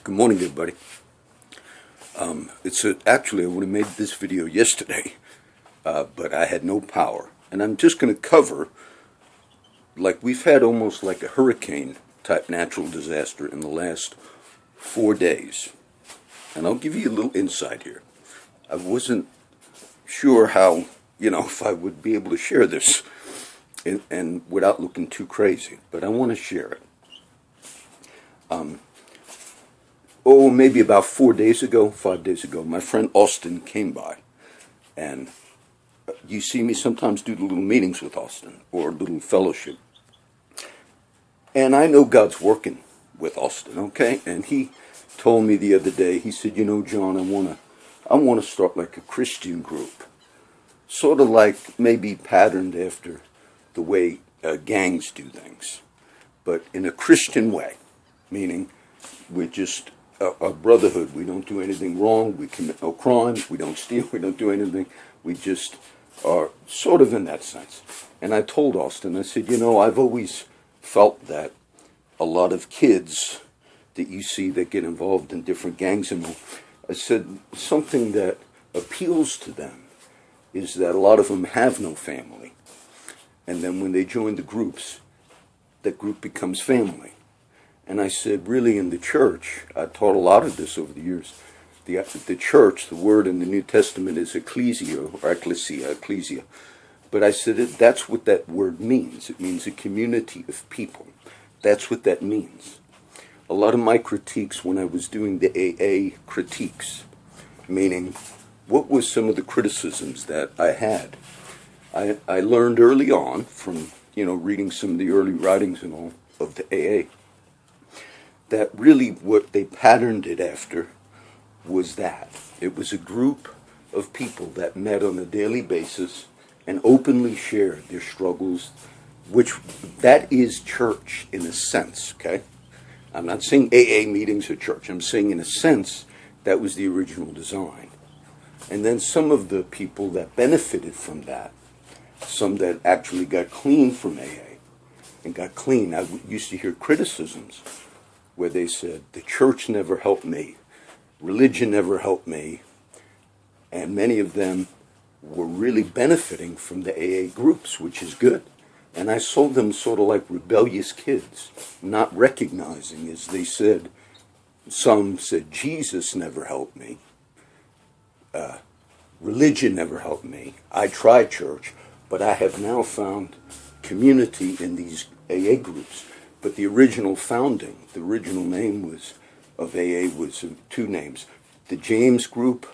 Good morning, everybody. Actually, I would have made this video yesterday, but I had no power. And I'm just going to cover, like we've had almost like a hurricane-type natural disaster in the last 4 days. And I'll give you a little insight here. I wasn't sure how, if I would be able to share this and without looking too crazy, but I want to share it. Maybe about 5 days ago, my friend Austin came by. And you see me sometimes do the little meetings with Austin, or little fellowship. And I know God's working with Austin, okay? And he told me the other day, he said, John, I want to start like a Christian group. Sort of like maybe patterned after the way gangs do things. But in a Christian way, meaning we're just a brotherhood. We don't do anything wrong. We commit no crimes. We don't steal. We don't do anything. We just are sort of in that sense. And I told Austin, I said, I've always felt that a lot of kids that you see that get involved in different gangs and all, I said something that appeals to them is that a lot of them have no family. And then when they join the groups, that group becomes family. And I said, really, in the church, I taught a lot of this over the years. The church, the word in the New Testament is ecclesia, or ecclesia. But I said, that's what that word means. It means a community of people. That's what that means. A lot of my critiques when I was doing the AA critiques, meaning what was some of the criticisms that I had. I learned early on from, reading some of the early writings and all of the AA, that really what they patterned it after was that. It was a group of people that met on a daily basis and openly shared their struggles, which that is church in a sense, okay? I'm not saying AA meetings are church. I'm saying in a sense that was the original design. And then some of the people that benefited from that, some that actually got clean from AA and got clean. I used to hear criticisms where they said, the church never helped me, religion never helped me, and many of them were really benefiting from the AA groups, which is good. And I saw them sort of like rebellious kids, not recognizing, as they said, some said, Jesus never helped me, religion never helped me, I tried church, but I have now found community in these AA groups. But the original founding, the original name of AA was two names, the James Group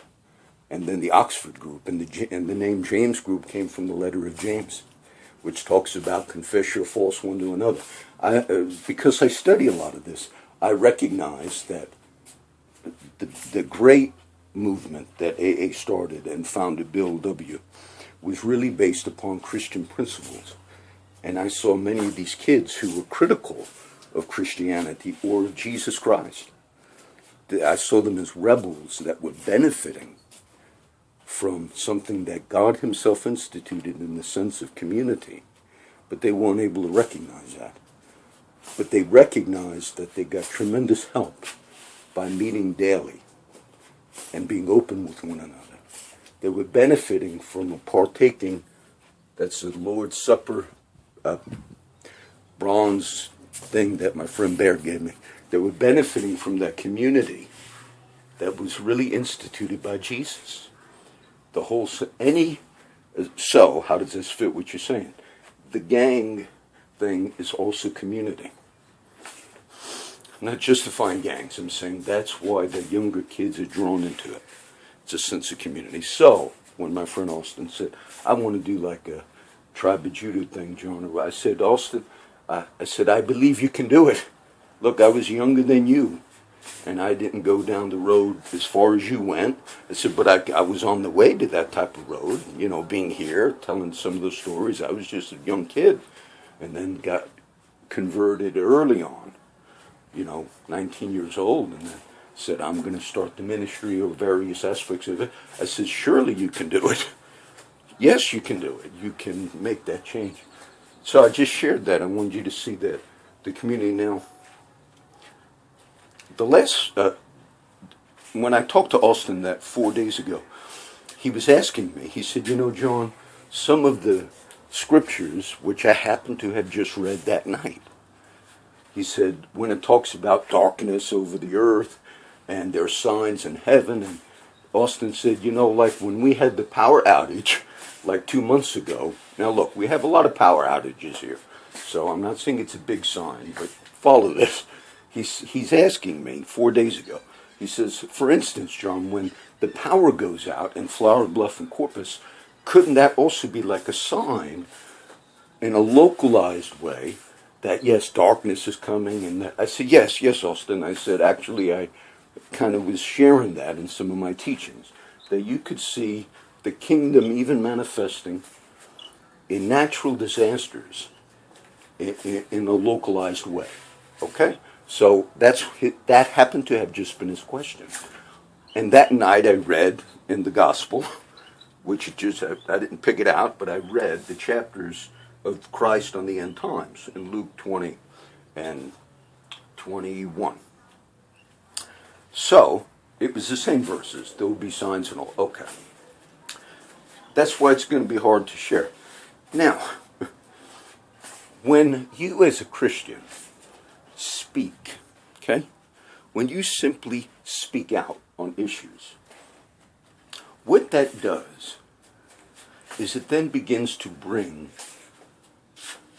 and then the Oxford Group. And the name James Group came from the letter of James, which talks about confess your faults one to another. Because I study a lot of this, I recognize that the great movement that AA started and founded Bill W. was really based upon Christian principles. And I saw many of these kids who were critical of Christianity or of Jesus Christ. I saw them as rebels that were benefiting from something that God himself instituted in the sense of community. But they weren't able to recognize that. But they recognized that they got tremendous help by meeting daily and being open with one another. They were benefiting from a partaking, that's the Lord's Supper, bronze thing that my friend Bear gave me. They were benefiting from that community that was really instituted by Jesus. The whole, how does this fit what you're saying? The gang thing is also community. I'm not justifying gangs. I'm saying that's why the younger kids are drawn into it. It's a sense of community. So, when my friend Austin said, I want to do like a Tribe of Judah thing, John, I said, Austin, I believe you can do it. Look, I was younger than you, and I didn't go down the road as far as you went. I said, but I was on the way to that type of road, being here, telling some of the stories. I was just a young kid, and then got converted early on, 19 years old, and then said, I'm going to start the ministry of various aspects of it. I said, surely you can do it. Yes, you can do it. You can make that change. So I just shared that. I wanted you to see that the community now the last, when I talked to Austin that 4 days ago, he was asking me, he said, John, some of the scriptures, which I happened to have just read that night, he said, when it talks about darkness over the earth and there are signs in heaven, and Austin said, like when we had the power outage like 2 months ago. Now look, we have a lot of power outages here, so I'm not saying it's a big sign, but follow this. He's asking me 4 days ago, he says, for instance, John, when the power goes out in Flower Bluff and Corpus, couldn't that also be like a sign in a localized way that, yes, darkness is coming? And that, I said, yes, Austin. I said, actually, I kind of was sharing that in some of my teachings, that you could see the kingdom even manifesting in natural disasters in a localized way. Okay? So that happened to have just been his question. And that night I read in the gospel, which I didn't pick it out, but I read the chapters of Christ on the end times in Luke 20 and 21. So it was the same verses. There will be signs and all. Okay. That's why it's going to be hard to share. Now, when you as a Christian speak, okay, when you simply speak out on issues, what that does is it then begins to bring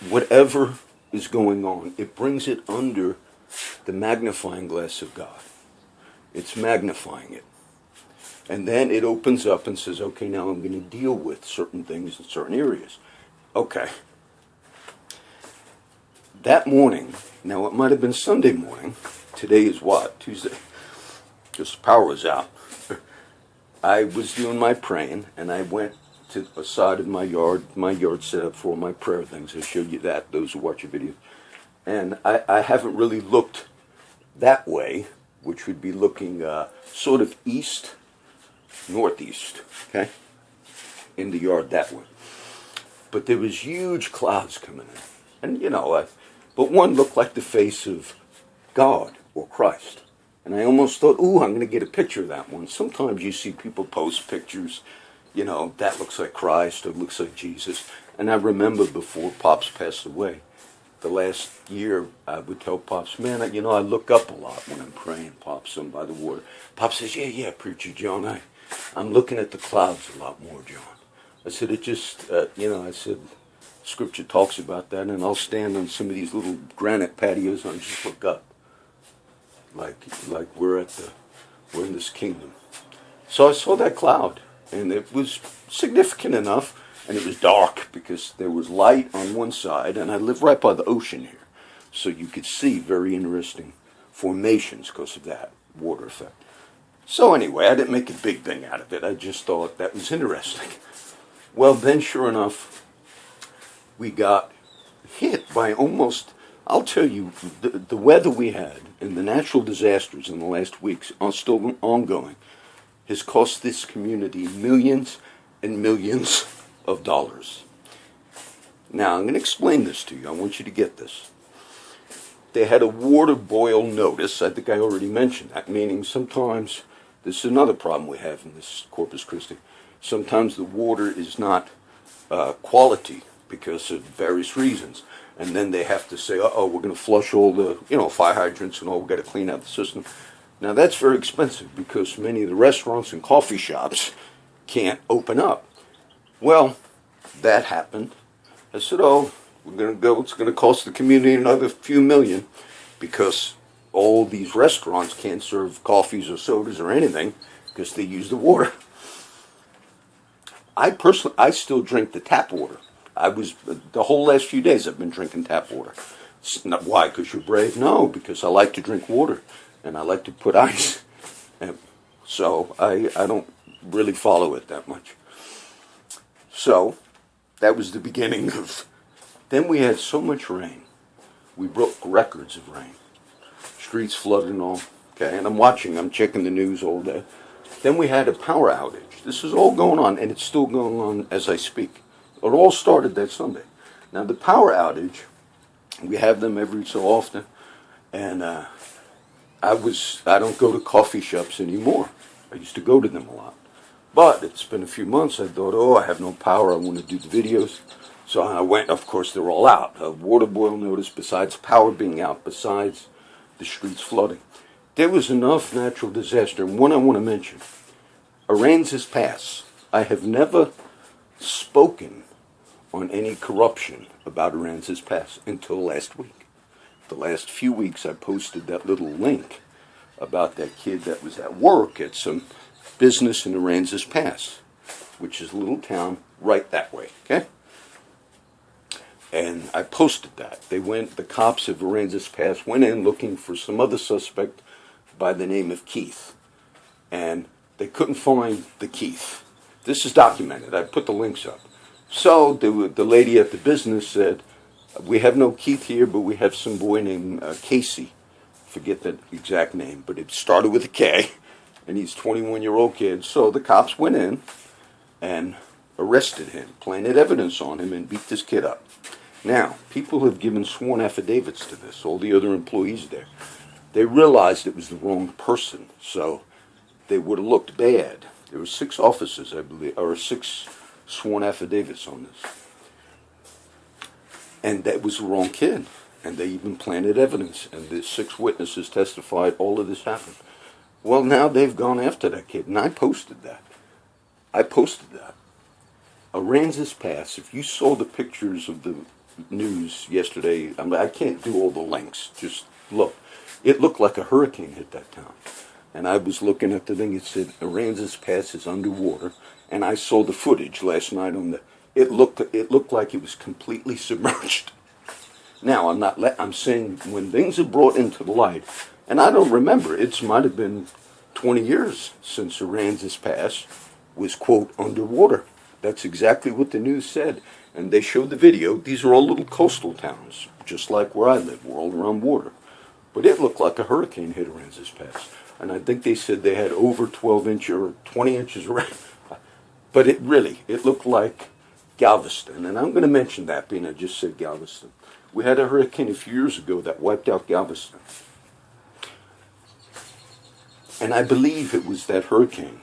whatever is going on, it brings it under the magnifying glass of God. It's magnifying it. And then it opens up and says, okay, now I'm going to deal with certain things in certain areas. Okay. That morning, now it might have been Sunday morning. Today is what? Tuesday. Because the power was out. I was doing my praying, and I went to a side of my yard set up for my prayer things. I showed you that, those who watch your videos. And I haven't really looked that way, which would be looking sort of east, northeast, okay, in the yard that way. But there was huge clouds coming in. And, but one looked like the face of God or Christ. And I almost thought, ooh, I'm going to get a picture of that one. Sometimes you see people post pictures, that looks like Christ or looks like Jesus. And I remember before Pops passed away, the last year, I would tell Pops, man, I look up a lot when I'm praying, Pops, I'm by the water. Pops says, yeah, Preacher John, I'm looking at the clouds a lot more, John. I said, it just, I said, Scripture talks about that, and I'll stand on some of these little granite patios and just look up, like we're in this kingdom. So I saw that cloud, and it was significant enough, and it was dark because there was light on one side, and I live right by the ocean here, so you could see very interesting formations because of that water effect. So anyway, I didn't make a big thing out of it. I just thought that was interesting. Well, then, sure enough, we got hit by almost, I'll tell you, the weather we had and the natural disasters in the last weeks are still ongoing, has cost this community millions and millions of dollars. Now, I'm going to explain this to you. I want you to get this. They had a water boil notice. I think I already mentioned that, meaning sometimes, this is another problem we have in this Corpus Christi, sometimes the water is not quality because of various reasons. And then they have to say, we're going to flush all the, fire hydrants and all, we've got to clean out the system. Now that's very expensive because many of the restaurants and coffee shops can't open up. Well, that happened. I said, we're going to go, it's going to cost the community another few million because all these restaurants can't serve coffees or sodas or anything because they use the water. I still drink the tap water. The whole last few days I've been drinking tap water. Why? Because you're brave? No, because I like to drink water and I like to put ice. And so I don't really follow it that much. So that was the beginning of, then we had so much rain. We broke records of rain. Streets flooded and all. Okay, and I'm checking the news all day. Then we had a power outage. This is all going on, and it's still going on as I speak. It all started that Sunday. Now, the power outage, we have them every so often, and I don't go to coffee shops anymore. I used to go to them a lot. But it's been a few months. I thought, oh, I have no power. I want to do the videos. So I went. Of course, they're all out. A water boil notice, besides power being out, besides the streets flooding. There was enough natural disaster. And one I want to mention, Aransas Pass. I have never spoken on any corruption about Aransas Pass until last week. The last few weeks I posted that little link about that kid that was at work at some business in Aransas Pass, which is a little town right that way, okay? And I posted that. The cops of Aransas Pass went in looking for some other suspect by the name of Keith. And they couldn't find the Keith. This is documented. I put the links up. So the lady at the business said, we have no Keith here, but we have some boy named Casey. Forget the exact name, but it started with a K, and he's a 21-year-old kid. So the cops went in and arrested him, planted evidence on him, and beat this kid up. Now, people have given sworn affidavits to this, all the other employees there. They realized it was the wrong person, so they would have looked bad. There were 6 officers, I believe, or 6 sworn affidavits on this. And that was the wrong kid. And they even planted evidence. And the 6 witnesses testified all of this happened. Well, now they've gone after that kid. And I posted that. Aransas Pass, if you saw the pictures of the news yesterday, I can't do all the links. Just look. It looked like a hurricane hit that town. And I was looking at the thing. It said Aransas Pass is underwater. And I saw the footage last night on the... It looked like it was completely submerged. Now, I'm saying when things are brought into the light, and I don't remember, it might have been 20 years since Aransas Pass was, quote, underwater. That's exactly what the news said. And they showed the video. These are all little coastal towns, just like where I live. We're all around water. But it looked like a hurricane hit Aransas Pass. And I think they said they had over 12 inches or 20 inches of rain. But it looked like Galveston. And I'm going to mention that, being I just said Galveston. We had a hurricane a few years ago that wiped out Galveston. And I believe it was that hurricane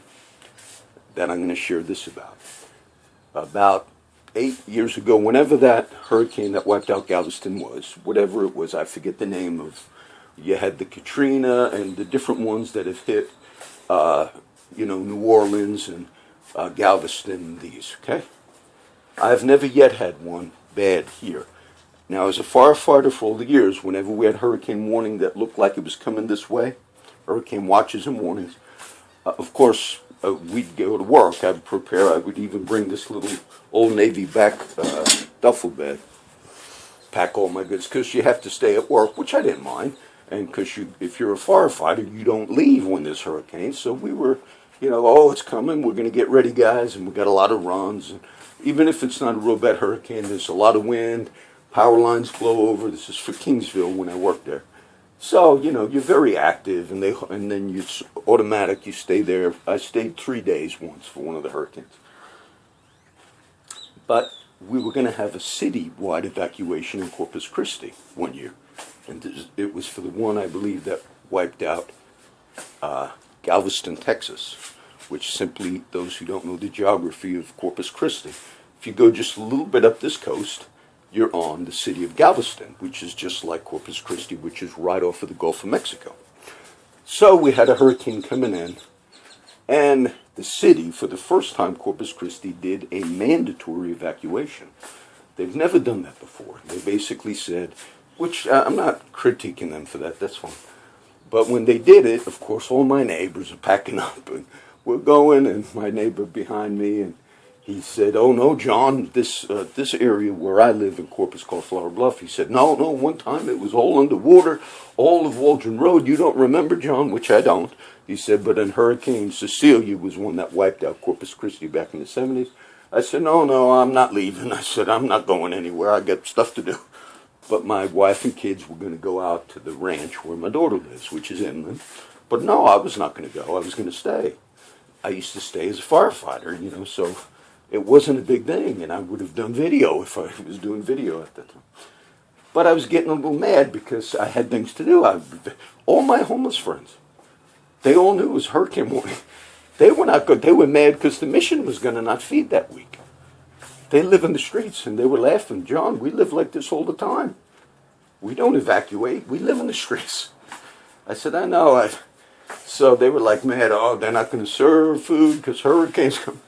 that I'm going to share this about. About 8 years ago, whenever that hurricane that wiped out Galveston was, whatever it was, I forget the name of, you had the Katrina and the different ones that have hit, New Orleans and Galveston, these, okay? I've never yet had one bad here. Now, as a firefighter for all the years, whenever we had hurricane warning that looked like it was coming this way, hurricane watches and warnings, of course, we'd go to work. I'd prepare. I would even bring this little Old Navy back duffel bag, pack all my goods, because you have to stay at work, which I didn't mind. And because if you're a firefighter, you don't leave when there's hurricanes. So we were, oh, it's coming. We're going to get ready, guys. And we got a lot of runs. And even if it's not a real bad hurricane, there's a lot of wind. Power lines blow over. This is for Kingsville when I worked there. So, you're very active, and then it's automatic. You stay there. I stayed 3 days once for one of the hurricanes. But we were going to have a city-wide evacuation in Corpus Christi one year. And it was for the one, I believe, that wiped out Galveston, Texas, which simply, those who don't know the geography of Corpus Christi, if you go just a little bit up this coast, you're on the city of Galveston, which is just like Corpus Christi, which is right off of the Gulf of Mexico. So we had a hurricane coming in, and the city, for the first time, Corpus Christi did a mandatory evacuation. They've never done that before. They basically said, which I'm not critiquing them for that, that's fine. But when they did it, of course, all my neighbors are packing up, and we're going, and my neighbor behind me, and he said, oh, no, John, this area where I live in Corpus called Flower Bluff, he said, no, one time it was all underwater, all of Waldron Road. You don't remember, John, which I don't. He said, but in Hurricane Cecilia was one that wiped out Corpus Christi back in the 70s. I said, no, I'm not leaving. I said, I'm not going anywhere. I got stuff to do. But my wife and kids were going to go out to the ranch where my daughter lives, which is inland. But no, I was not going to go. I was going to stay. I used to stay as a firefighter, so it wasn't a big thing, and I would have done video if I was doing video at that time. But I was getting a little mad because I had things to do. All my homeless friends, they all knew it was hurricane warning. They were not good. They were mad because the mission was going to not feed that week. They live in the streets, and they were laughing. John, we live like this all the time. We don't evacuate. We live in the streets. I said, I know. So they were like mad. Oh, they're not going to serve food because hurricanes come.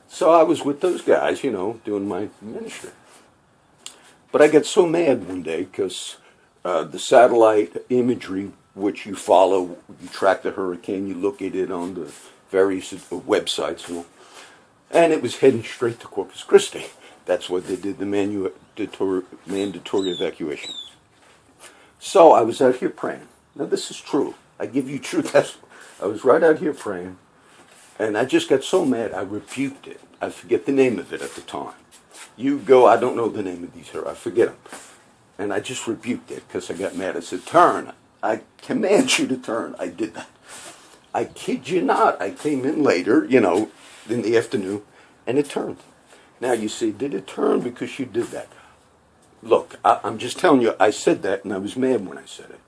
So I was with those guys, doing my ministry. But I got so mad one day because the satellite imagery, which you follow, you track the hurricane, you look at it on the various websites, and it was heading straight to Corpus Christi. That's why they did the mandatory evacuation. So I was out here praying. Now this is true. I give you true testimony. I was right out here praying, and I just got so mad I rebuked it. I forget the name of it at the time. I don't know the name of these, I forget them. And I just rebuked it because I got mad. I said, turn. I command you to turn. I did that. I kid you not. I came in later, in the afternoon, and it turned. Now you say, did it turn because you did that? Look, I'm just telling you, I said that, and I was mad when I said it.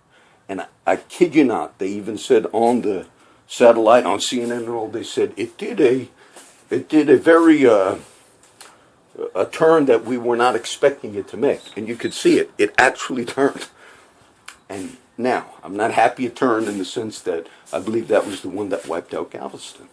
And I kid you not, they even said on the satellite, on CNN and all, they said it did a very a turn that we were not expecting it to make. And you could see it. It actually turned. And now, I'm not happy it turned in the sense that I believe that was the one that wiped out Galveston.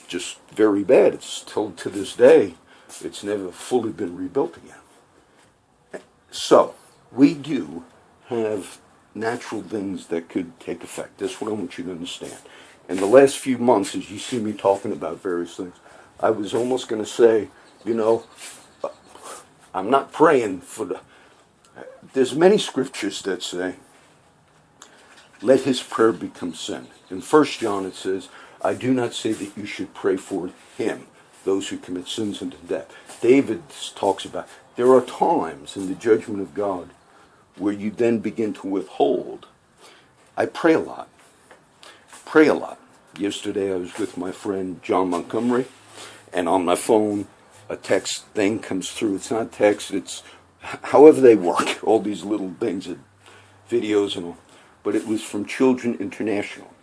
Just very bad. It's still to this day, it's never fully been rebuilt again. So, we do have natural things that could take effect. That's what I want you to understand. In the last few months, as you see me talking about various things, I was almost going to say, I'm not praying for there's many scriptures that say, let his prayer become sin. In 1 John it says, I do not say that you should pray for him, those who commit sins unto death. David talks about, there are times in the judgment of God where you then begin to withhold. I pray a lot. Pray a lot. Yesterday I was with my friend John Montgomery, and on my phone a text thing comes through. It's not text, it's however they work, all these little things, videos and all. But it was from Children International.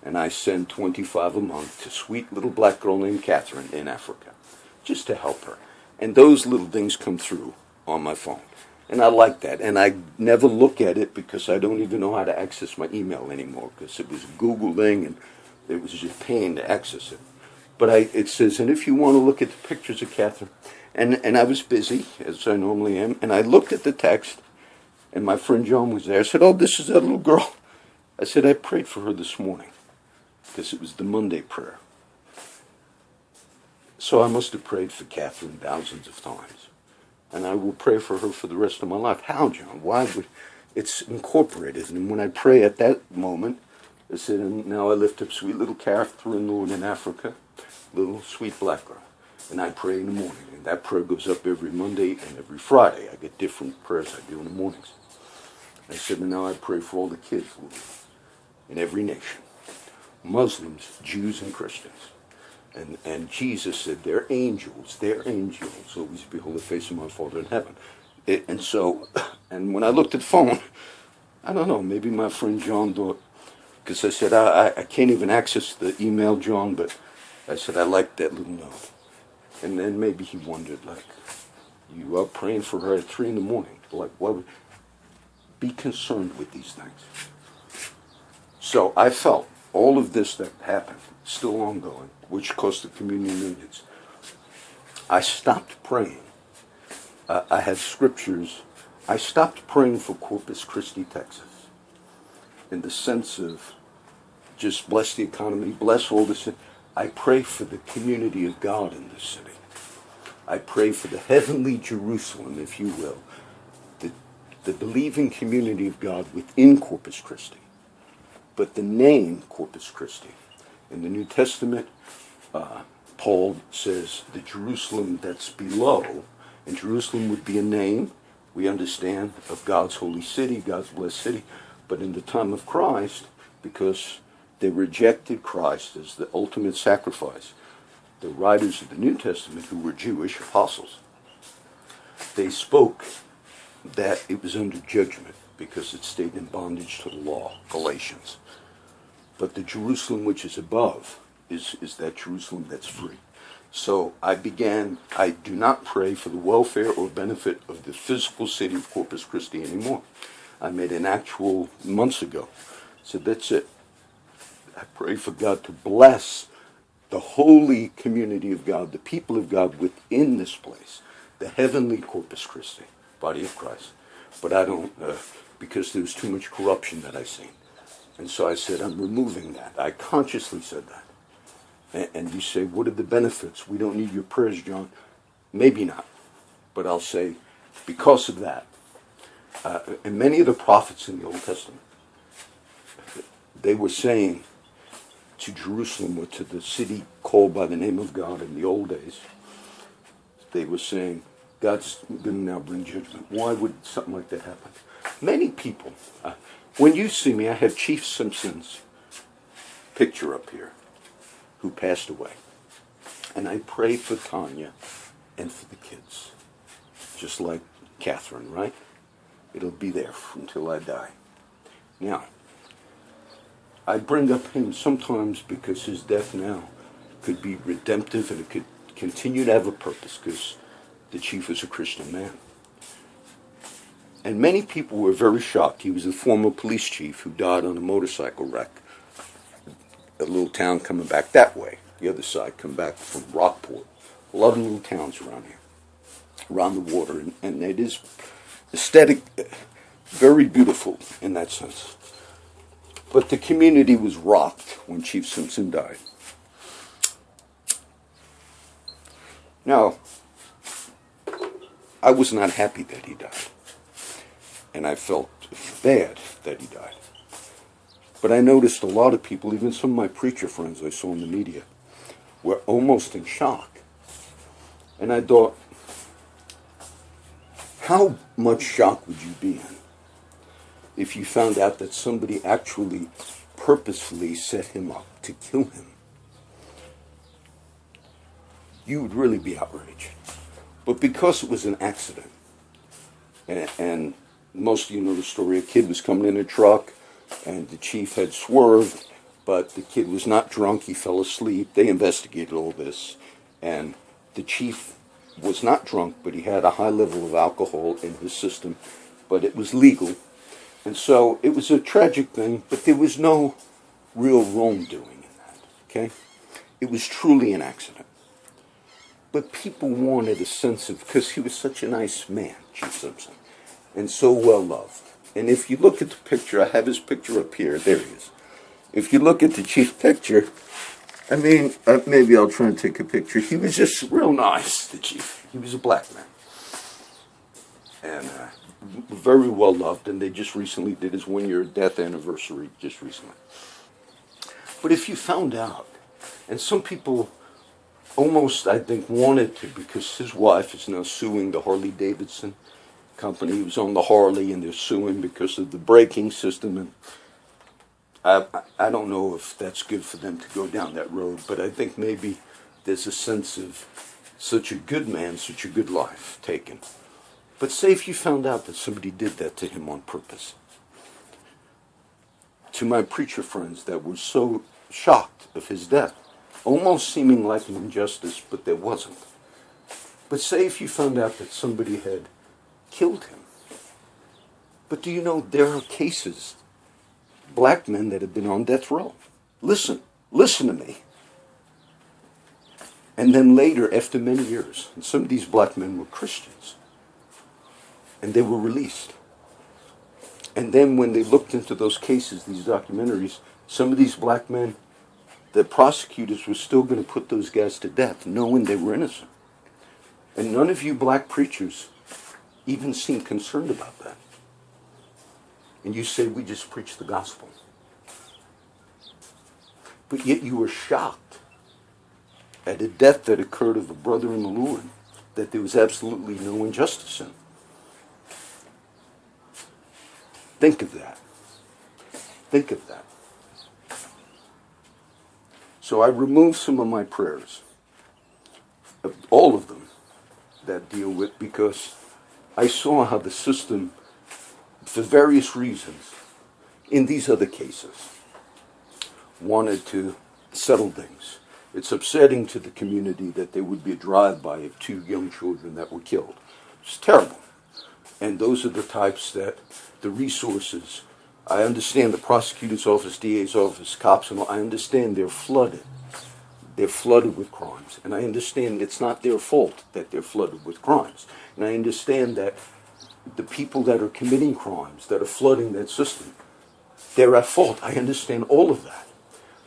And I send $25 a month to a sweet little black girl named Catherine in Africa, just to help her. And those little things come through on my phone. And I like that. And I never look at it because I don't even know how to access my email anymore, because it was a Google thing and it was just pain to access it. But it says, and if you want to look at the pictures of Catherine, and I was busy, as I normally am, and I looked at the text, and my friend John was there. I said, oh, this is that little girl. I said, I prayed for her this morning, because it was the Monday prayer. So I must have prayed for Catherine thousands of times. And I will pray for her for the rest of my life. How, John? Why would... It's incorporated. And when I pray at that moment, I said, and now I lift up sweet little Catherine, Lord, in Africa, little sweet black girl. And I pray in the morning. And that prayer goes up every Monday and every Friday. I get different prayers I do in the mornings. I said, and now I pray for all the kids, Lord, in every nation. Muslims, Jews, and Christians. And Jesus said, they're angels, always behold the face of my Father in heaven. And when I looked at the phone, I don't know, maybe my friend John thought, because I said, I can't even access the email, John, but I said, I like that little note. And then maybe he wondered, like, you are praying for her at 3 a.m. Like, why would... Be concerned with these things. So I felt all of this that happened, still ongoing, which cost the community millions. I stopped praying. I had scriptures. I stopped praying for Corpus Christi, Texas, in the sense of just bless the economy, bless all this. I pray for the community of God in this city. I pray for the heavenly Jerusalem, if you will, the believing community of God within Corpus Christi. But the name Corpus Christi, in the New Testament, Paul says the Jerusalem that's below, and Jerusalem would be a name, we understand, of God's holy city, God's blessed city. But in the time of Christ, because they rejected Christ as the ultimate sacrifice, the writers of the New Testament, who were Jewish apostles, they spoke that it was under judgment because it stayed in bondage to the law, Galatians. But the Jerusalem which is above is that Jerusalem that's free. So I do not pray for the welfare or benefit of the physical city of Corpus Christi anymore. I made an actual months ago. So that's it. I pray for God to bless the holy community of God, the people of God within this place, the heavenly Corpus Christi, body of Christ. But I don't, because there was too much corruption that I seen. And so I said, I'm removing that. I consciously said that. And you say, what are the benefits? We don't need your prayers, John. Maybe not. But I'll say, because of that, and many of the prophets in the Old Testament, they were saying to Jerusalem, or to the city called by the name of God in the old days, they were saying, God's going to now bring judgment. Why would something like that happen? Many people, when you see me, I have Chief Simpson's picture up here, who passed away. And I pray for Tanya and for the kids. Just like Catherine, right? It'll be there until I die. Now, I bring up him sometimes because his death now could be redemptive and it could continue to have a purpose because the chief was a Christian man. And many people were very shocked. He was a former police chief who died on a motorcycle wreck. A little town coming back that way. The other side, come back from Rockport. A lot of little towns around here, around the water. And it is aesthetic, very beautiful in that sense. But the community was rocked when Chief Simpson died. Now, I was not happy that he died. And I felt bad that he died. But I noticed a lot of people, even some of my preacher friends I saw in the media, were almost in shock. And I thought, how much shock would you be in if you found out that somebody actually purposefully set him up to kill him? You would really be outraged. But because it was an accident, and most of you know the story, a kid was coming in a truck, and the chief had swerved, but the kid was not drunk, he fell asleep. They investigated all this, and the chief was not drunk, but he had a high level of alcohol in his system, but it was legal. And so it was a tragic thing, but there was no real wrongdoing in that, okay? It was truly an accident. But people wanted a sense of, because he was such a nice man, Chief Simpson, and so well loved. And if you look at the picture, I have his picture up here, there he is. If you look at the chief picture, I mean, maybe I'll try and take a picture. He was just real nice, the chief. He was a black man. And very well loved, and they just recently did his 1-year death anniversary, just recently. But if you found out, and some people almost, I think, wanted to, because his wife is now suing the Harley-Davidson company. He was on the Harley, and they're suing because of the braking system. And I don't know if that's good for them to go down that road, but I think maybe there's a sense of such a good man, such a good life taken. But say if you found out that somebody did that to him on purpose. To my preacher friends that were so shocked of his death, almost seeming like an injustice, but there wasn't. But say if you found out that somebody had killed him. But do you know there are cases, black men that have been on death row. Listen to me. And then later, after many years, and some of these black men were Christians, and they were released. And then when they looked into those cases, these documentaries, some of these black men, the prosecutors were still going to put those guys to death, knowing they were innocent. And none of you black preachers even seem concerned about that. And you say, we just preach the gospel. But yet you were shocked at a death that occurred of a brother in the Lord that there was absolutely no injustice in. Think of that. Think of that. So I removed some of my prayers, all of them, that deal with, because I saw how the system, for various reasons, in these other cases, wanted to settle things. It's upsetting to the community that there would be a drive-by of 2 young children that were killed. It's terrible. And those are the types that the resources, I understand the prosecutor's office, DA's office, cops, and all, I understand they're flooded. They're flooded with crimes. And I understand it's not their fault that they're flooded with crimes. And I understand that the people that are committing crimes, that are flooding that system, they're at fault. I understand all of that.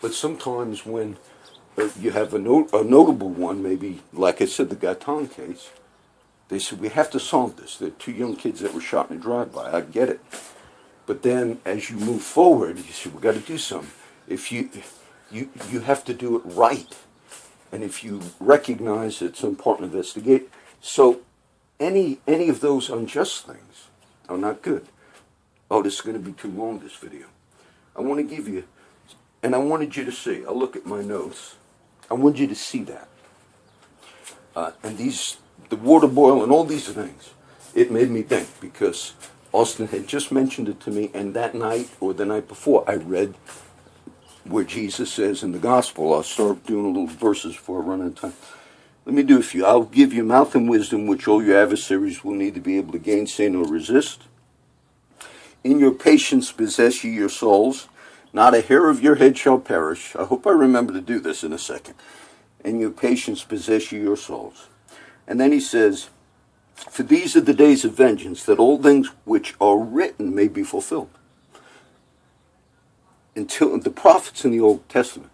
But sometimes when you have a notable one, maybe, like I said, the Gaetan case, they said, we have to solve this. There are 2 young kids that were shot in a drive-by. I get it. But then as you move forward, you say, we've got to do something. If you have to do it right. And if you recognize it's important to investigate. So any of those unjust things are not good. Oh, this is going to be too long, this video. I want to give you, and I wanted you to see, I'll look at my notes. I want you to see that. And the water boil and all these things, it made me think, because Austin had just mentioned it to me, and that night or the night before, I read where Jesus says in the gospel, I'll start doing a little verses before I run out of time. Let me do a few. I'll give you mouth and wisdom, which all your adversaries will neither be able to gainsay nor resist. In your patience possess ye your souls. Not a hair of your head shall perish. I hope I remember to do this in a second. In your patience possess ye your souls. And then he says, for these are the days of vengeance, that all things which are written may be fulfilled. Until the prophets in the Old Testament,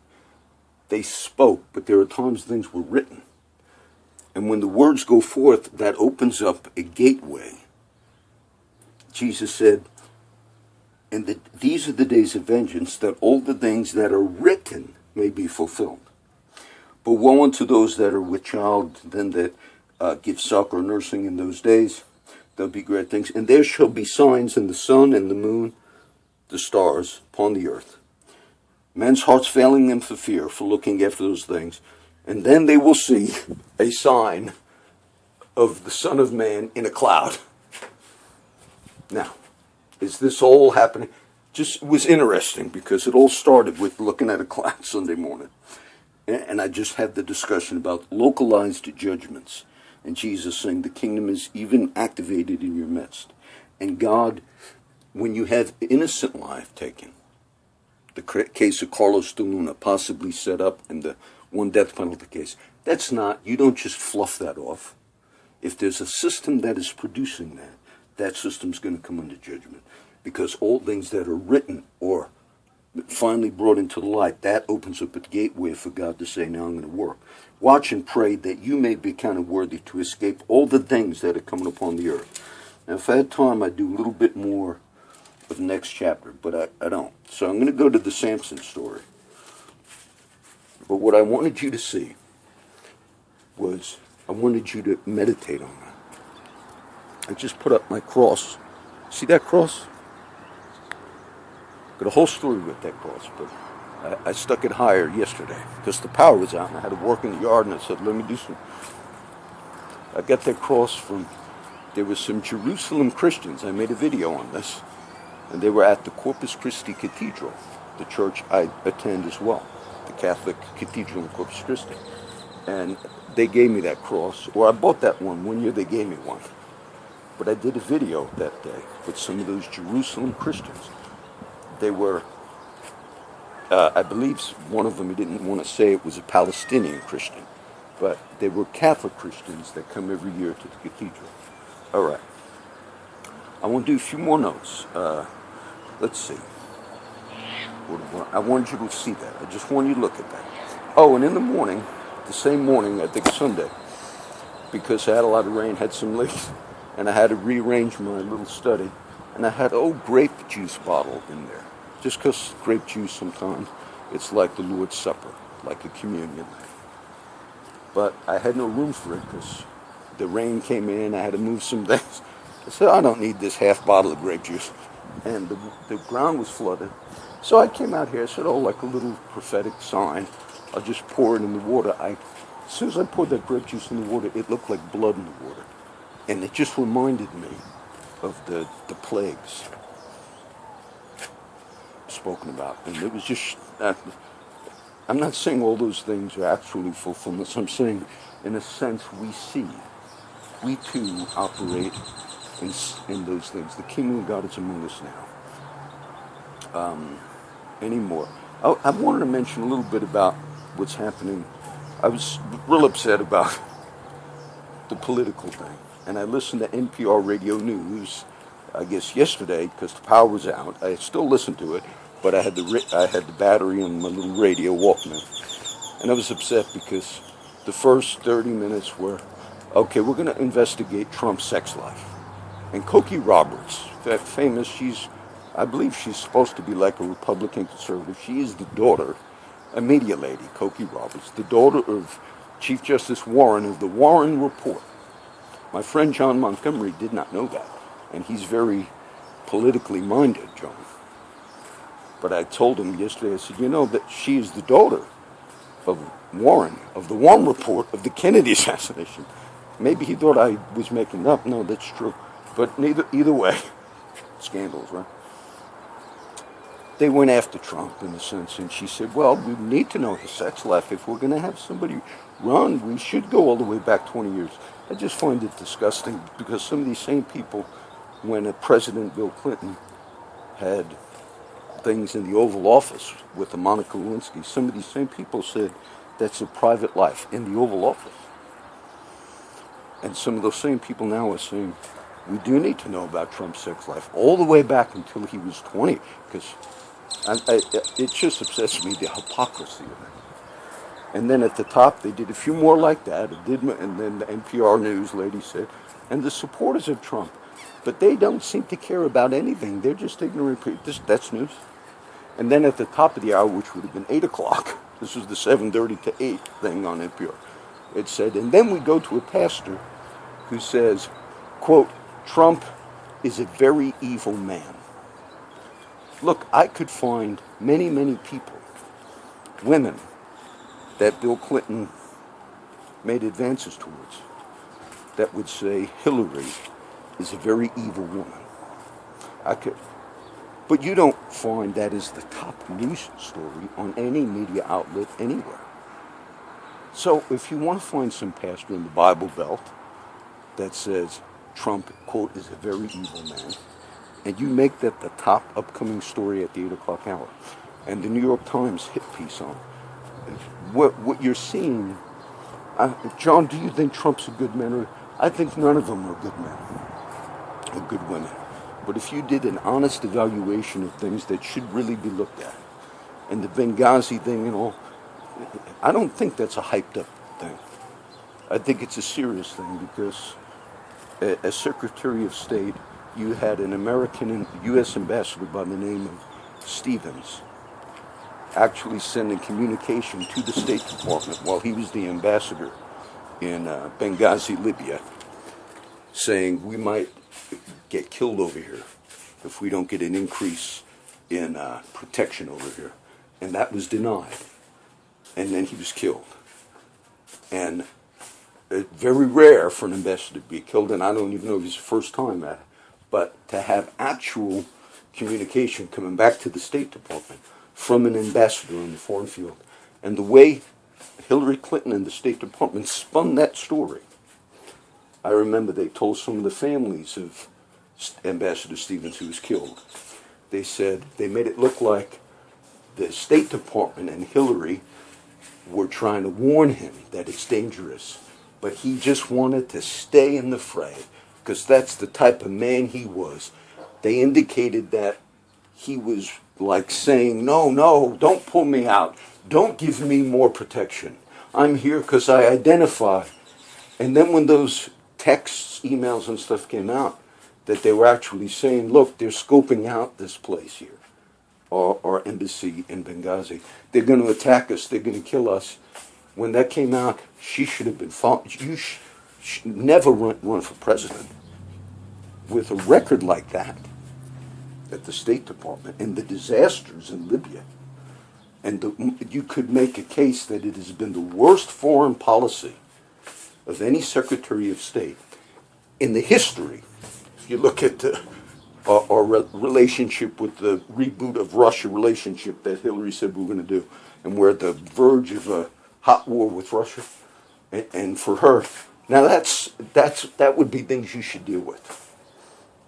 they spoke, but there are times things were written. And when the words go forth, that opens up a gateway. Jesus said, and these are the days of vengeance, that all the things that are written may be fulfilled. But woe unto those that are with child, then that give suck or nursing in those days. There'll be great things. And there shall be signs in the sun and the moon, the stars upon the earth. Men's hearts failing them for fear, for looking after those things. And then they will see a sign of the Son of Man in a cloud. Now, is this all happening? Just was interesting because it all started with looking at a cloud Sunday morning. And I just had the discussion about localized judgments. And Jesus saying the kingdom is even activated in your midst. And God, when you have innocent life taken, the case of Carlos de Luna possibly set up in the 1 death penalty case, that's not, you don't just fluff that off. If there's a system that is producing that, that system's going to come under judgment. Because all things that are written or finally brought into the light, that opens up a gateway for God to say, now I'm going to work. Watch and pray that you may be counted worthy to escape all the things that are coming upon the earth. Now, if I had time, I'd do a little bit more of the next chapter, but I don't. So I'm going to go to the Samson story. But what I wanted you to see was, I wanted you to meditate on that. I just put up my cross. See that cross? Got a whole story with that cross, but I stuck it higher yesterday because the power was out and I had to work in the yard, and I said, let me do some. I got that cross from, there was some Jerusalem Christians. I made a video on this, and they were at the Corpus Christi Cathedral, the church I attend as well, the Catholic Cathedral in Corpus Christi. And they gave me that cross, or I bought that one year they gave me one. But I did a video that day with some of those Jerusalem Christians. They were, I believe one of them, he didn't want to say it was a Palestinian Christian, but they were Catholic Christians that come every year to the cathedral. All right. I want to do a few more notes. Let's see. I wanted you to see that. I just wanted you to look at that. Oh, and in the morning, the same morning, I think Sunday, because I had a lot of rain, had some leaks, and I had to rearrange my little study, and I had an old grape juice bottle in there. Just because grape juice sometimes, it's like the Lord's Supper, like a communion. But I had no room for it because the rain came in, I had to move some things. I said, I don't need this half bottle of grape juice. And the ground was flooded. So I came out here, I said, oh, like a little prophetic sign, I'll just pour it in the water. As soon as I poured that grape juice in the water, it looked like blood in the water. And it just reminded me of the plagues spoken about. And it was just, I'm not saying all those things are actually fulfillments. I'm saying, in a sense, we too operate in those things. The kingdom of God is among us now. Anymore. I wanted to mention a little bit about what's happening. I was real upset about the political thing. And I listened to NPR radio news, I guess yesterday, because the power was out. I still listened to it, but I had the battery in my little radio Walkman. And I was upset because the first 30 minutes were, okay, we're going to investigate Trump's sex life. And Cokie Roberts, that famous, I believe she's supposed to be like a Republican conservative. She is the daughter, a media lady, Cokie Roberts, the daughter of Chief Justice Warren of the Warren Report. My friend John Montgomery did not know that, and he's very politically minded, John. But I told him yesterday, I said, you know that she is the daughter of Warren, of the Warren Report of the Kennedy assassination. Maybe he thought I was making it up. No, that's true. But either way, scandals, right? They went after Trump in a sense, and she said, well, we need to know his sex life. If we're going to have somebody run, we should go all the way back 20 years. I just find it disgusting because some of these same people, when President Bill Clinton had things in the Oval Office with the Monica Lewinsky, some of these same people said that's a private life in the Oval Office. And some of those same people now are saying, we do need to know about Trump's sex life all the way back until he was 20, because it just upsets me, the hypocrisy of it. And then at the top, they did a few more like that, and then the NPR News lady said, and the supporters of Trump, but they don't seem to care about anything. They're just ignorant people. That's news. And then at the top of the hour, which would have been 8 o'clock, this was the 7:30 to 8 thing on NPR, it said, and then we go to a pastor who says, quote, Trump is a very evil man. Look, I could find many, many people, women, that Bill Clinton made advances towards, that would say Hillary is a very evil woman. But you don't find that as the top news story on any media outlet anywhere. So if you want to find some pastor in the Bible Belt that says Trump, quote, is a very evil man, and you make that the top upcoming story at the 8 o'clock hour, and the New York Times hit piece on what you're seeing, John, do you think Trump's a good man? I think none of them are good men or good women. But if you did an honest evaluation of things that should really be looked at, and the Benghazi thing and all, I don't think that's a hyped up thing. I think it's a serious thing because as Secretary of State, you had an American U.S. ambassador by the name of Stevens actually sending communication to the State Department while he was the ambassador in Benghazi, Libya, saying we might get killed over here if we don't get an increase in protection over here. And that was denied. And then he was killed. And very rare for an ambassador to be killed, and I don't even know if it's the first time at it, but to have actual communication coming back to the State Department from an ambassador on the foreign field. And the way Hillary Clinton and the State Department spun that story, I remember they told some of the families of Ambassador Stevens who was killed, they said they made it look like the State Department and Hillary were trying to warn him that it's dangerous, but he just wanted to stay in the fray because that's the type of man he was. They indicated that he was like saying, no, don't pull me out. Don't give me more protection. I'm here because I identify. And then when those texts, emails, and stuff came out, that they were actually saying, look, they're scoping out this place here, our embassy in Benghazi. They're going to attack us. They're going to kill us. When that came out, she should have been fought. You never run for president with a record like that at the State Department and the disasters in Libya. And you could make a case that it has been the worst foreign policy of any Secretary of State in the history, if you look at our relationship with the reboot of Russia relationship that Hillary said we were going to do, and we're at the verge of a hot war with Russia, and for her, now that would be things you should deal with,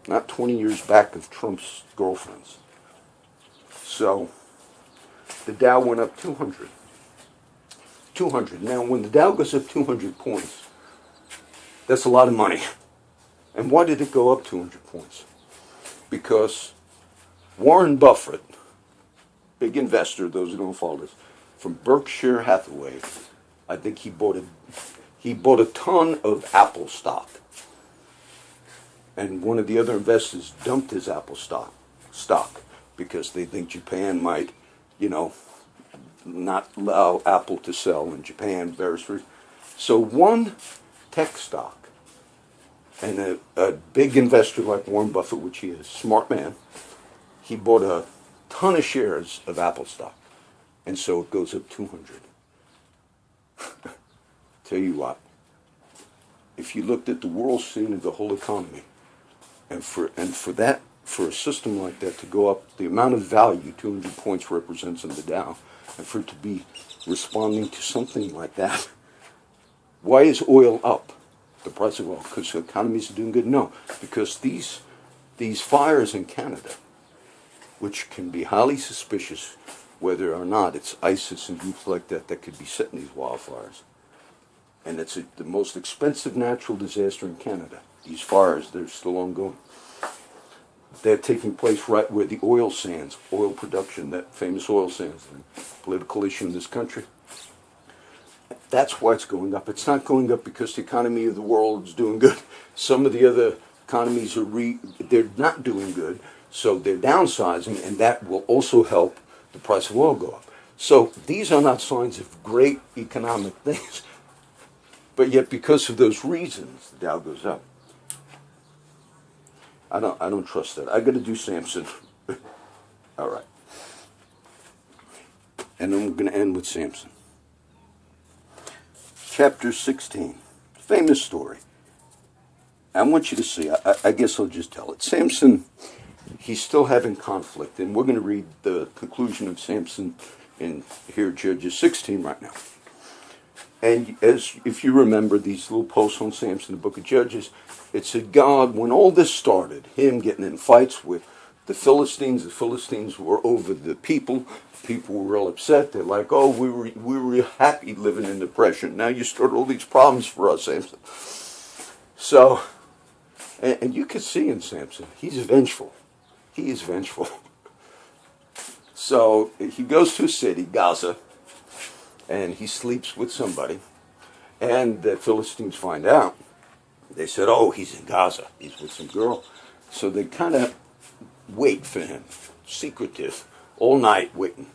not 20 years back of Trump's girlfriends. So the Dow went up 200. 200. Now, when the Dow goes up 200 points, that's a lot of money. And why did it go up 200 points? Because Warren Buffett, big investor, those who don't follow this, from Berkshire Hathaway, I think he bought a ton of Apple stock. And one of the other investors dumped his Apple stock because they think Japan might, not allow Apple to sell in Japan, various reasons. So one tech stock, and a big investor like Warren Buffett, which he is, a smart man, he bought a ton of shares of Apple stock. And so it goes up 200. Tell you what, if you looked at the world scene of the whole economy, and for a system like that to go up, the amount of value 200 points represents in the Dow, and for it to be responding to something like that, why is oil up? The price of oil? Because the economies are doing good? No, because these fires in Canada, which can be highly suspicious whether or not it's ISIS and groups like that that could be setting these wildfires. And it's the most expensive natural disaster in Canada. These fires, they're still ongoing. They're taking place right where the oil sands, oil production, that famous oil sands, the political issue in this country. That's why it's going up. It's not going up because the economy of the world is doing good. Some of the other economies they're not doing good, so they're downsizing, and that will also help the price of oil go up. So these are not signs of great economic things, but yet because of those reasons, the Dow goes up. I don't trust that. I got to do Samson. All right, and I'm going to end with Samson. Chapter 16, famous story. I want you to see, I guess I'll just tell it. Samson, he's still having conflict, and we're going to read the conclusion of Samson in here, Judges 16 right now. And if you remember these little posts on Samson, the book of Judges, it said God, when all this started, him getting in fights with the Philistines were over the people. People were real upset. They're like, oh, we were happy living in depression. Now you start all these problems for us, Samson. So, and you can see in Samson, he's vengeful. He is vengeful. So he goes to a city, Gaza, and he sleeps with somebody. And the Philistines find out. They said, oh, he's in Gaza. He's with some girl. So they kind of wait for him, secretive, all night waiting.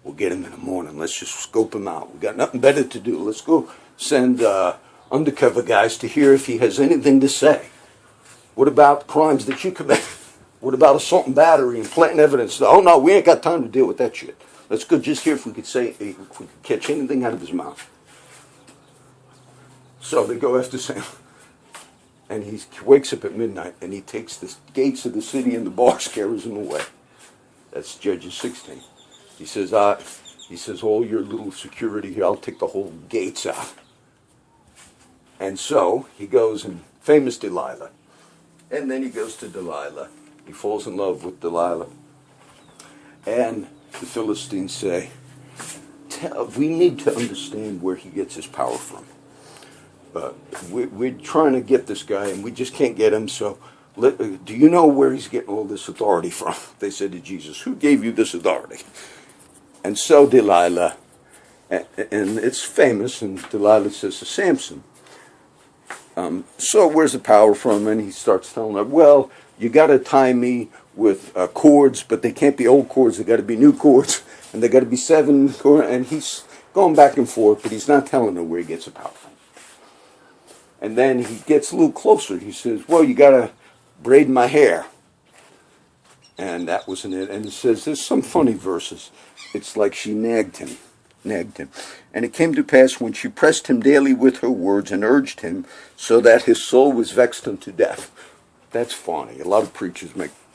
We'll get him in the morning. Let's just scope him out. We've got nothing better to do. Let's go send undercover guys to hear if he has anything to say. What about crimes that you commit? What about assault and battery and planting evidence? Oh, no, we ain't got time to deal with that shit. Let's go just hear if we could catch anything out of his mouth. So they go after Sam. And he wakes up at midnight and he takes the gates of the city and the bars, carries them away. That's Judges 16. He says, all your little security here, I'll take the whole gates out. And so he goes and famous Delilah. And then he goes to Delilah. He falls in love with Delilah. And the Philistines say, we need to understand where he gets his power from. We're trying to get this guy, and we just can't get him, so do you know where he's getting all this authority from? They said to Jesus, who gave you this authority? And so Delilah, and it's famous, and Delilah says to Samson, so where's the power from? And he starts telling her, well, you got to tie me with cords, but they can't be old cords, they got to be new cords, and they got to be 7 cords, and he's going back and forth, but he's not telling her where he gets the power from. And then he gets a little closer. He says, well, you got to braid my hair. And that wasn't it. And it says, there's some funny verses. It's like she nagged him. nagged him. And it came to pass, when she pressed him daily with her words and urged him, so that his soul was vexed unto death. That's funny. A lot of preachers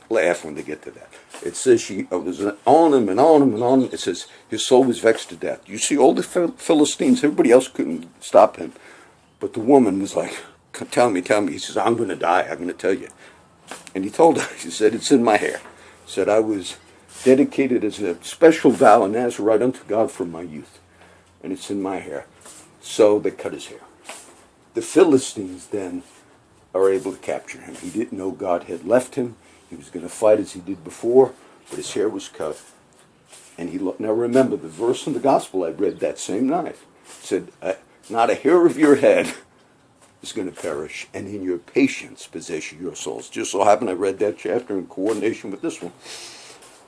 laugh when they get to that. It says she was on him and on him and on him. It says his soul was vexed to death. You see, all the Philistines, everybody else couldn't stop him. But the woman was like, tell me. He says, I'm going to die. I'm going to tell you. And he told her, he said, it's in my hair. He said, I was dedicated as a special vow, a Nazarite unto God from my youth. And it's in my hair. So they cut his hair. The Philistines then are able to capture him. He didn't know God had left him. He was going to fight as he did before, but his hair was cut. And now remember, the verse in the gospel I read that same night said, not a hair of your head is going to perish, and in your patience possess your souls. Just so happened I read that chapter in coordination with this one.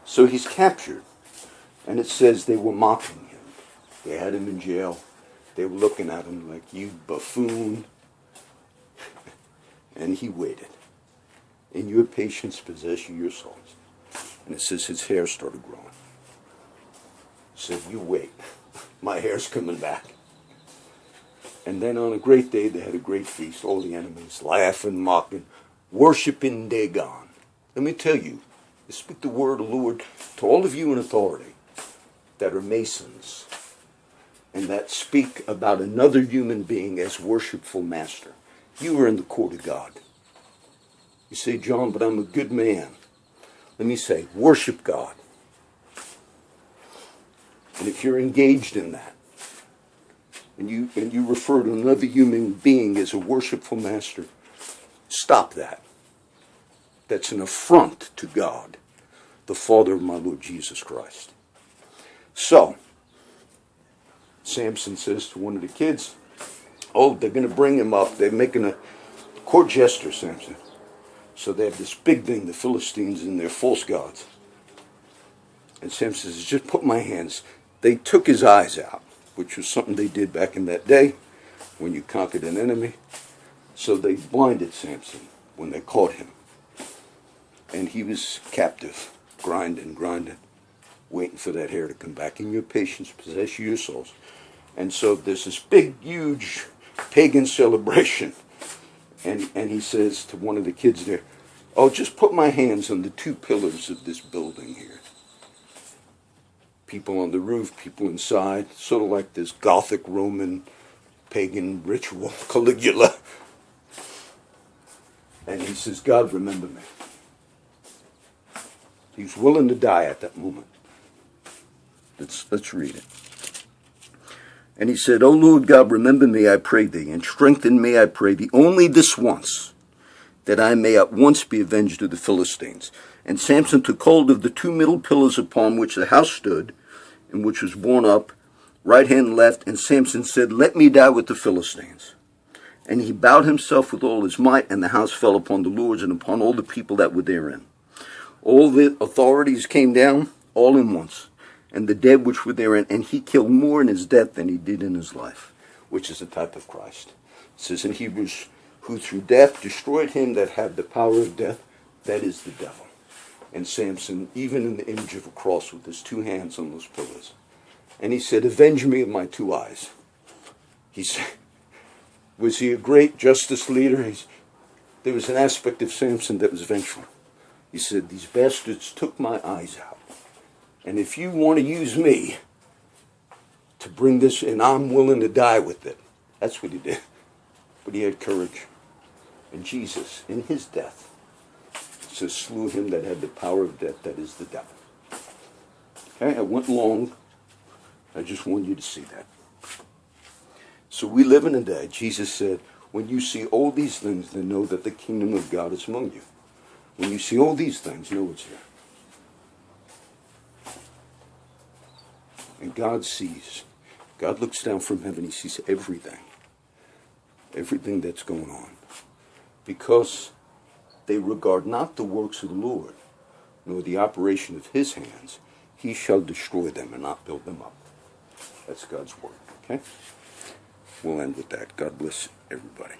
So he's captured, and it says they were mocking him. They had him in jail. They were looking at him like, you buffoon. And he waited. In your patience possess your souls. And it says his hair started growing. He said, you wait. My hair's coming back. And then on a great day, they had a great feast. All the enemies laughing, mocking, worshiping Dagon. Let me tell you, I speak the word of the Lord to all of you in authority that are Masons and that speak about another human being as worshipful master. You are in the court of God. You say, John, but I'm a good man. Let me say, worship God. And if you're engaged in that, and you refer to another human being as a worshipful master, stop that. That's an affront to God, the Father of my Lord Jesus Christ. So, Samson says to one of the kids, oh, they're going to bring him up. They're making a court jester, Samson. So they have this big thing, the Philistines and their false gods. And Samson says, just put my hands. They took his eyes out, which was something they did back in that day when you conquered an enemy. So they blinded Samson when they caught him. And he was captive, grinding, waiting for that hair to come back. In your patience, possess your souls. And so there's this big, huge pagan celebration. And he says to one of the kids there, oh, just put my hands on the two pillars of this building here. People on the roof, people inside, sort of like this Gothic Roman pagan ritual, Caligula. And he says, God, remember me. He's willing to die at that moment. Let's read it. And he said, O Lord God, remember me, I pray thee, and strengthen me, I pray thee, only this once, that I may at once be avenged of the Philistines. And Samson took hold of the two middle pillars upon which the house stood, and which was borne up, right hand and left, and Samson said, let me die with the Philistines. And he bowed himself with all his might, and the house fell upon the lords and upon all the people that were therein. All the authorities came down, all in once, and the dead which were therein, and he killed more in his death than he did in his life, which is a type of Christ. It says in Hebrews, who through death destroyed him that had the power of death, that is the devil. And Samson, even in the image of a cross with his two hands on those pillars. And he said, avenge me of my two eyes. He said, was he a great justice leader? There was an aspect of Samson that was vengeful. He said, these bastards took my eyes out. And if you want to use me to bring this, and I'm willing to die with it. That's what he did. But he had courage. And Jesus, in his death, says, slew him that had the power of death, that is the devil. Okay, I went long. I just want you to see that. So we live in a day, Jesus said, when you see all these things, then know that the kingdom of God is among you. When you see all these things, know it's here. And God sees. God looks down from heaven. He sees everything. Everything that's going on. Because they regard not the works of the Lord, nor the operation of his hands. He shall destroy them and not build them up. That's God's word. Okay? We'll end with that. God bless everybody.